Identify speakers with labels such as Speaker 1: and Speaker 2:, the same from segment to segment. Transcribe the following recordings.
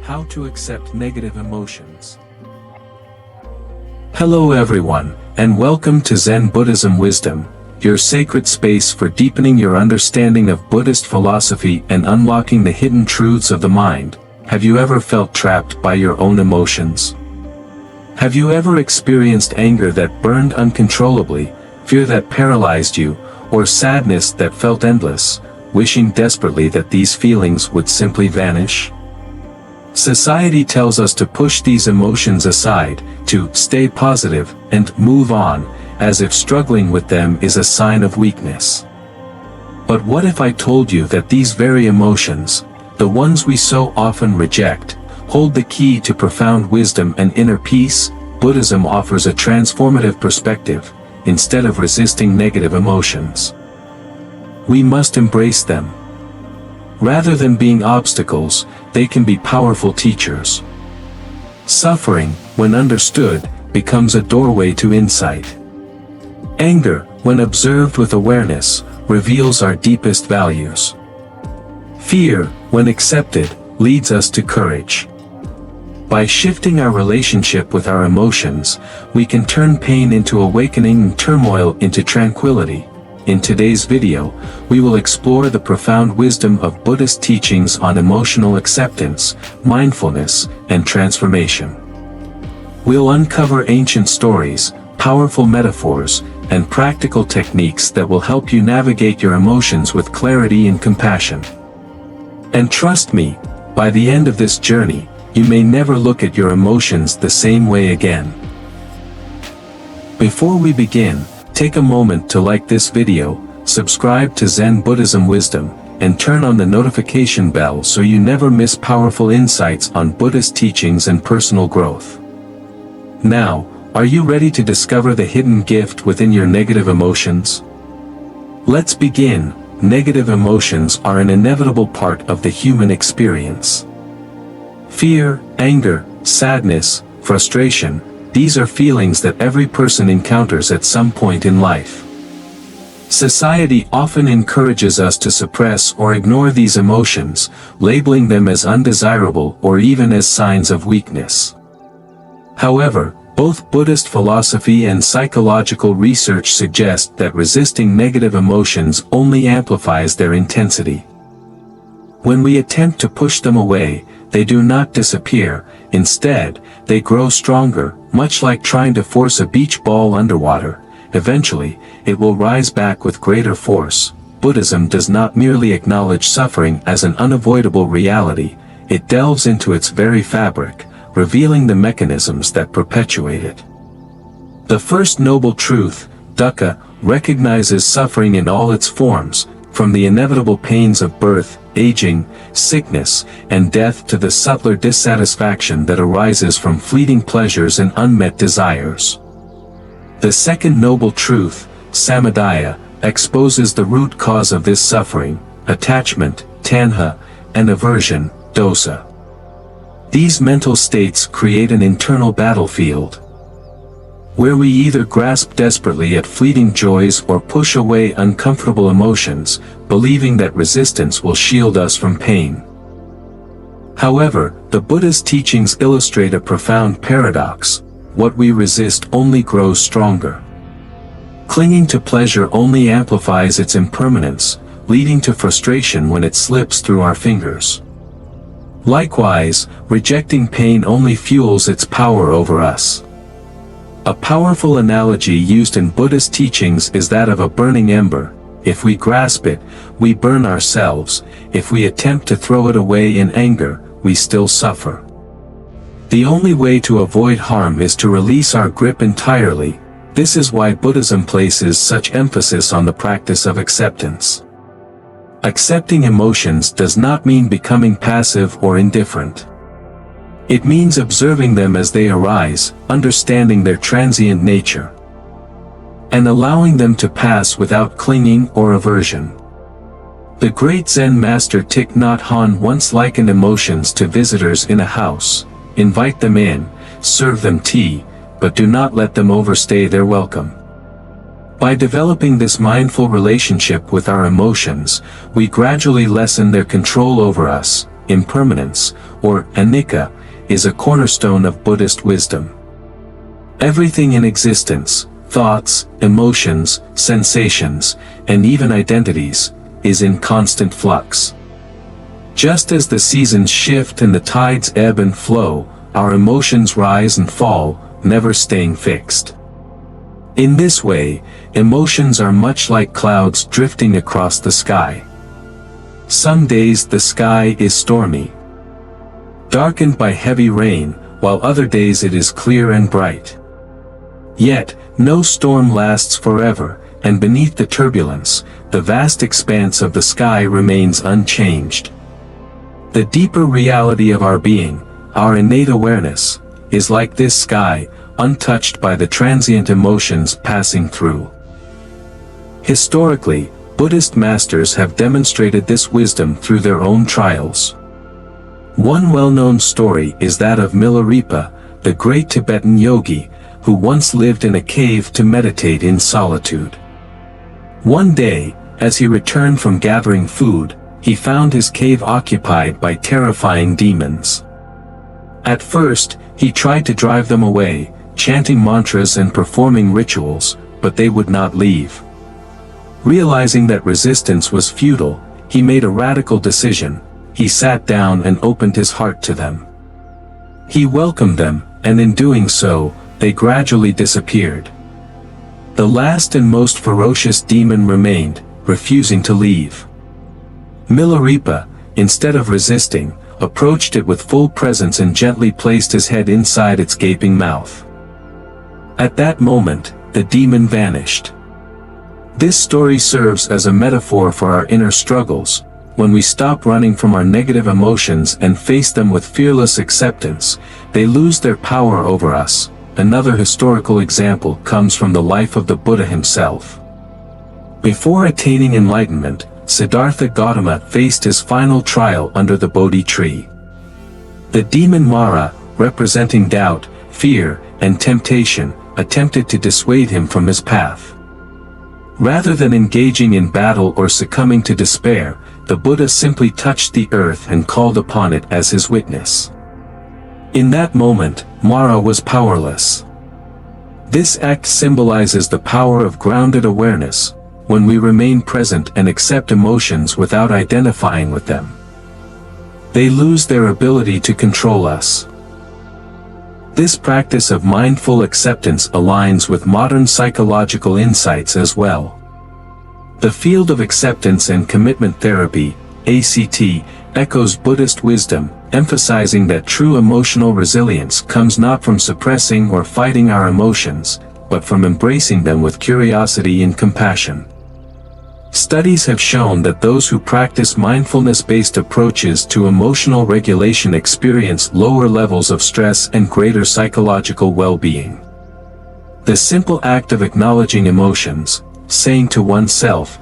Speaker 1: How to accept negative emotions. Hello everyone, and welcome to Zen Buddhism Wisdom, your sacred space for deepening your understanding of Buddhist philosophy and unlocking the hidden truths of the mind. Have you ever felt trapped by your own emotions? Have you ever experienced anger that burned uncontrollably, fear that paralyzed you, or sadness that felt endless, wishing desperately that these feelings would simply vanish? Society tells us to push these emotions aside, to stay positive, and move on, as if struggling with them is a sign of weakness. But what if I told you that these very emotions, the ones we so often reject, hold the key to profound wisdom and inner peace? Buddhism offers a transformative perspective. Instead of resisting negative emotions, we must embrace them. Rather than being obstacles, they can be powerful teachers. Suffering, when understood, becomes a doorway to insight. Anger, when observed with awareness, reveals our deepest values. Fear, when accepted, leads us to courage. By shifting our relationship with our emotions, we can turn pain into awakening and turmoil into tranquility. In today's video, we will explore the profound wisdom of Buddhist teachings on emotional acceptance, mindfulness, and transformation. We'll uncover ancient stories, powerful metaphors, and practical techniques that will help you navigate your emotions with clarity and compassion. And trust me, by the end of this journey, you may never look at your emotions the same way again. Before we begin, take a moment to like this video, subscribe to Zen Buddhism Wisdom, and turn on the notification bell so you never miss powerful insights on Buddhist teachings and personal growth. Now, are you ready to discover the hidden gift within your negative emotions? Let's begin. Negative emotions are an inevitable part of the human experience. Fear, anger, sadness, frustration, these are feelings that every person encounters at some point in life. Society often encourages us to suppress or ignore these emotions, labeling them as undesirable or even as signs of weakness. However, both Buddhist philosophy and psychological research suggest that resisting negative emotions only amplifies their intensity. When we attempt to push them away, they do not disappear. Instead, they grow stronger, much like trying to force a beach ball underwater. Eventually, it will rise back with greater force. Buddhism does not merely acknowledge suffering as an unavoidable reality, it delves into its very fabric, revealing the mechanisms that perpetuate it. The first noble truth, dukkha, recognizes suffering in all its forms, from the inevitable pains of birth, aging, sickness, and death to the subtler dissatisfaction that arises from fleeting pleasures and unmet desires. The second noble truth, samadhaya, exposes the root cause of this suffering, attachment, tanha, and aversion, dosa. These mental states create an internal battlefield, where we either grasp desperately at fleeting joys or push away uncomfortable emotions, believing that resistance will shield us from pain. However, the Buddha's teachings illustrate a profound paradox. What we resist only grows stronger. Clinging to pleasure only amplifies its impermanence, leading to frustration when it slips through our fingers. Likewise, rejecting pain only fuels its power over us. A powerful analogy used in Buddhist teachings is that of a burning ember. If we grasp it, we burn ourselves. If we attempt to throw it away in anger, we still suffer. The only way to avoid harm is to release our grip entirely. This is why Buddhism places such emphasis on the practice of acceptance. Accepting emotions does not mean becoming passive or indifferent. It means observing them as they arise, understanding their transient nature, and allowing them to pass without clinging or aversion. The great Zen master Thich Nhat Hanh once likened emotions to visitors in a house. Invite them in, serve them tea, but do not let them overstay their welcome. By developing this mindful relationship with our emotions, we gradually lessen their control over us. impermanence, or anicca, is a cornerstone of Buddhist wisdom. Everything in existence, thoughts, emotions, sensations, and even identities, is in constant flux. Just as the seasons shift and the tides ebb and flow, our emotions rise and fall, never staying fixed. In this way, emotions are much like clouds drifting across the sky. Some days the sky is stormy, darkened by heavy rain, while other days it is clear and bright. Yet, no storm lasts forever, and beneath the turbulence, the vast expanse of the sky remains unchanged. The deeper reality of our being, our innate awareness, is like this sky, untouched by the transient emotions passing through. Historically, Buddhist masters have demonstrated this wisdom through their own trials. One well-known story is that of Milarepa, the great Tibetan yogi, who once lived in a cave to meditate in solitude. One day, as he returned from gathering food, he found his cave occupied by terrifying demons. At first, he tried to drive them away, chanting mantras and performing rituals, but they would not leave. Realizing that resistance was futile, he made a radical decision. He sat down and opened his heart to them. He welcomed them, and in doing so, they gradually disappeared. The last and most ferocious demon remained, refusing to leave. Milarepa, instead of resisting, approached it with full presence and gently placed his head inside its gaping mouth. At that moment, the demon vanished. This story serves as a metaphor for our inner struggles. When we stop running from our negative emotions and face them with fearless acceptance, they lose their power over us. Another historical example comes from the life of the Buddha himself. Before attaining enlightenment, Siddhartha Gautama faced his final trial under the Bodhi tree. The demon Mara, representing doubt, fear, and temptation, attempted to dissuade him from his path. Rather than engaging in battle or succumbing to despair, the Buddha simply touched the earth and called upon it as his witness. In that moment, Mara was powerless. This act symbolizes the power of grounded awareness, when we remain present and accept emotions without identifying with them. They lose their ability to control us. This practice of mindful acceptance aligns with modern psychological insights as well. The field of acceptance and commitment therapy, ACT, echoes Buddhist wisdom, emphasizing that true emotional resilience comes not from suppressing or fighting our emotions, but from embracing them with curiosity and compassion. Studies have shown that those who practice mindfulness-based approaches to emotional regulation experience lower levels of stress and greater psychological well-being. The simple act of acknowledging emotions, saying to oneself,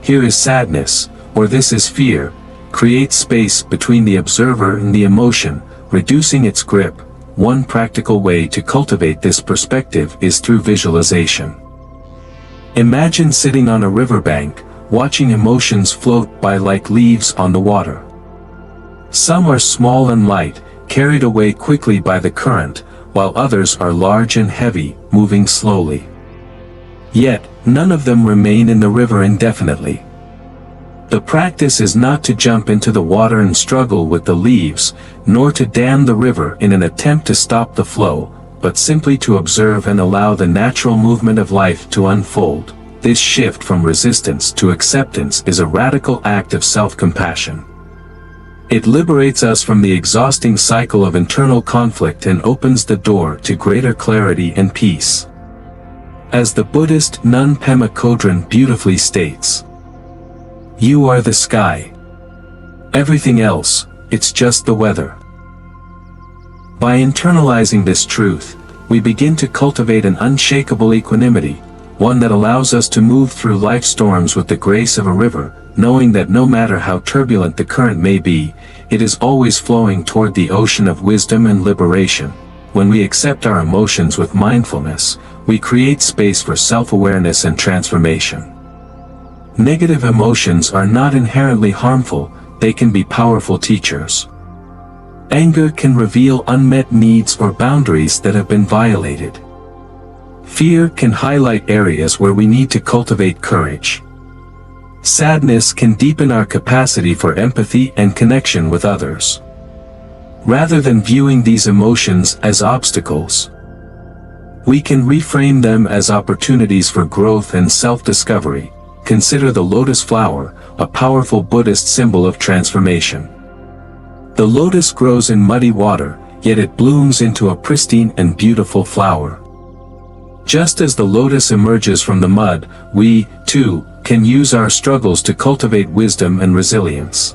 Speaker 1: here is sadness, or this is fear, creates space between the observer and the emotion, reducing its grip. One practical way to cultivate this perspective is through visualization. Imagine sitting on a riverbank, watching emotions float by like leaves on the water. Some are small and light, carried away quickly by the current, while others are large and heavy, moving slowly. Yet, none of them remain in the river indefinitely. The practice is not to jump into the water and struggle with the leaves, nor to dam the river in an attempt to stop the flow, but simply to observe and allow the natural movement of life to unfold. This shift from resistance to acceptance is a radical act of self-compassion. It liberates us from the exhausting cycle of internal conflict and opens the door to greater clarity and peace. As the Buddhist nun Pema Chodron beautifully states, "You are the sky. Everything else, it's just the weather." By internalizing this truth, we begin to cultivate an unshakable equanimity, one that allows us to move through life storms with the grace of a river, knowing that no matter how turbulent the current may be, it is always flowing toward the ocean of wisdom and liberation. When we accept our emotions with mindfulness, we create space for self-awareness and transformation. Negative emotions are not inherently harmful, they can be powerful teachers. Anger can reveal unmet needs or boundaries that have been violated. Fear can highlight areas where we need to cultivate courage. Sadness can deepen our capacity for empathy and connection with others. Rather than viewing these emotions as obstacles, we can reframe them as opportunities for growth and self-discovery. Consider the lotus flower, a powerful Buddhist symbol of transformation. The lotus grows in muddy water, yet it blooms into a pristine and beautiful flower. Just as the lotus emerges from the mud, we, too, can use our struggles to cultivate wisdom and resilience.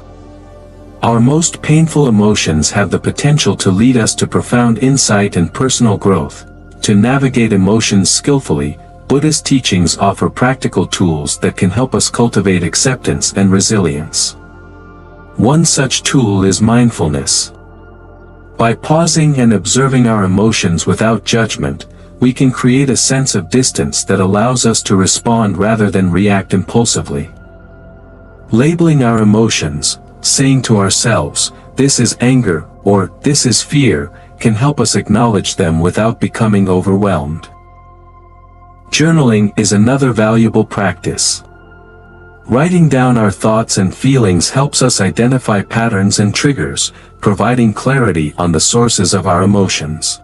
Speaker 1: Our most painful emotions have the potential to lead us to profound insight and personal growth. To navigate emotions skillfully, Buddhist teachings offer practical tools that can help us cultivate acceptance and resilience. One such tool is mindfulness. By pausing and observing our emotions without judgment, we can create a sense of distance that allows us to respond rather than react impulsively. Labeling our emotions, saying to ourselves, "This is anger," or "This is fear," can help us acknowledge them without becoming overwhelmed. Journaling is another valuable practice. Writing down our thoughts and feelings helps us identify patterns and triggers, providing clarity on the sources of our emotions.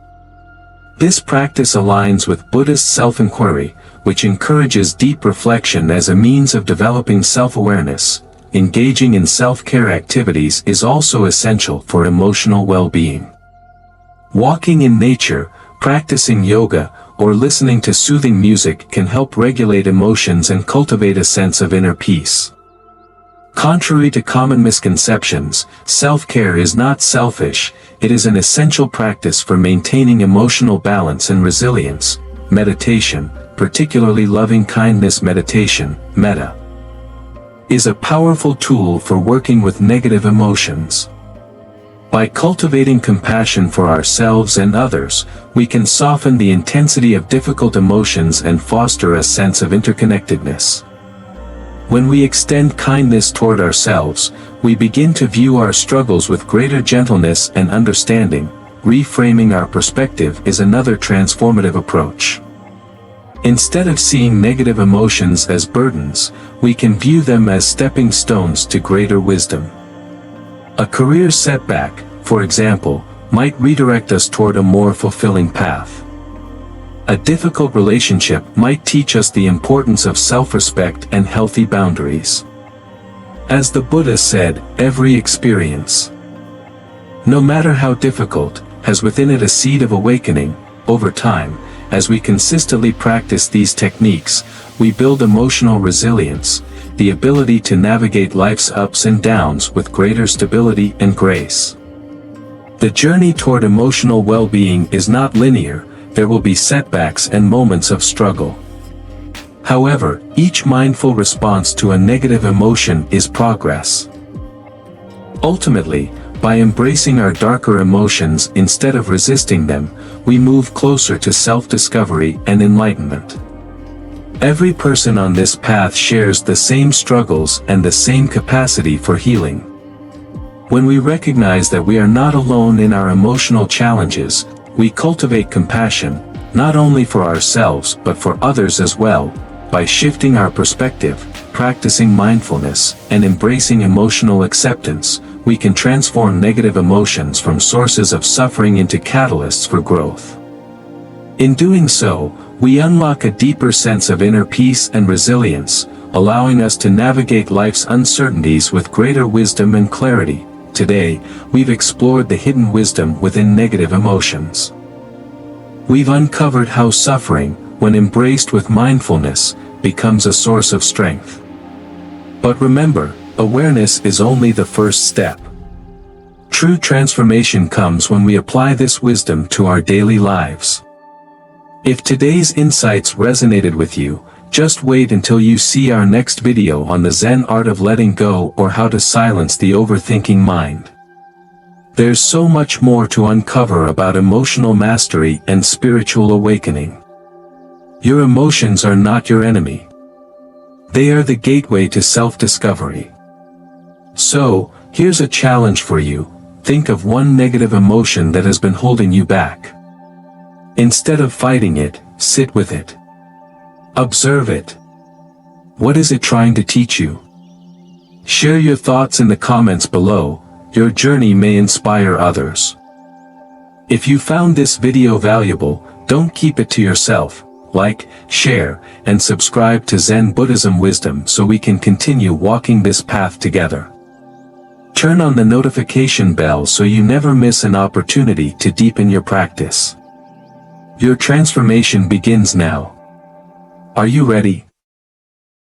Speaker 1: This practice aligns with Buddhist self-inquiry, which encourages deep reflection as a means of developing self-awareness. Engaging in self-care activities is also essential for emotional well-being. Walking in nature, practicing yoga, or listening to soothing music can help regulate emotions and cultivate a sense of inner peace. Contrary to common misconceptions, self-care is not selfish, it is an essential practice for maintaining emotional balance and resilience. Meditation, particularly loving-kindness meditation, metta, is a powerful tool for working with negative emotions. By cultivating compassion for ourselves and others, we can soften the intensity of difficult emotions and foster a sense of interconnectedness. When we extend kindness toward ourselves, we begin to view our struggles with greater gentleness and understanding. Reframing our perspective is another transformative approach. Instead of seeing negative emotions as burdens, we can view them as stepping stones to greater wisdom. A career setback, for example, might redirect us toward a more fulfilling path. A difficult relationship might teach us the importance of self-respect and healthy boundaries. As the Buddha said, every experience, no matter how difficult, has within it a seed of awakening. Over time, as we consistently practice these techniques, we build emotional resilience, the ability to navigate life's ups and downs with greater stability and grace. The journey toward emotional well-being is not linear, there will be setbacks and moments of struggle. However, each mindful response to a negative emotion is progress. Ultimately, by embracing our darker emotions instead of resisting them, we move closer to self-discovery and enlightenment. Every person on this path shares the same struggles and the same capacity for healing. When we recognize that we are not alone in our emotional challenges, we cultivate compassion, not only for ourselves but for others as well. By shifting our perspective, practicing mindfulness, and embracing emotional acceptance, we can transform negative emotions from sources of suffering into catalysts for growth. In doing so, we unlock a deeper sense of inner peace and resilience, allowing us to navigate life's uncertainties with greater wisdom and clarity. Today, we've explored the hidden wisdom within negative emotions. We've uncovered how suffering, when embraced with mindfulness, becomes a source of strength. But remember, awareness is only the first step. True transformation comes when we apply this wisdom to our daily lives. If today's insights resonated with you, just wait until you see our next video on the Zen art of letting go or how to silence the overthinking mind. There's so much more to uncover about emotional mastery and spiritual awakening. Your emotions are not your enemy. They are the gateway to self-discovery. So, Here's a challenge for you. Think of one negative emotion that has been holding you back. Instead of fighting it, sit with it. Observe it. What is it trying to teach you? Share your thoughts in the comments below. Your journey may inspire others. If you found this video valuable, don't keep it to yourself. Like, share, and subscribe to Zen Buddhism Wisdom so we can continue walking this path together. Turn on the notification bell so you never miss an opportunity to deepen your practice. Your transformation begins now. Are you ready?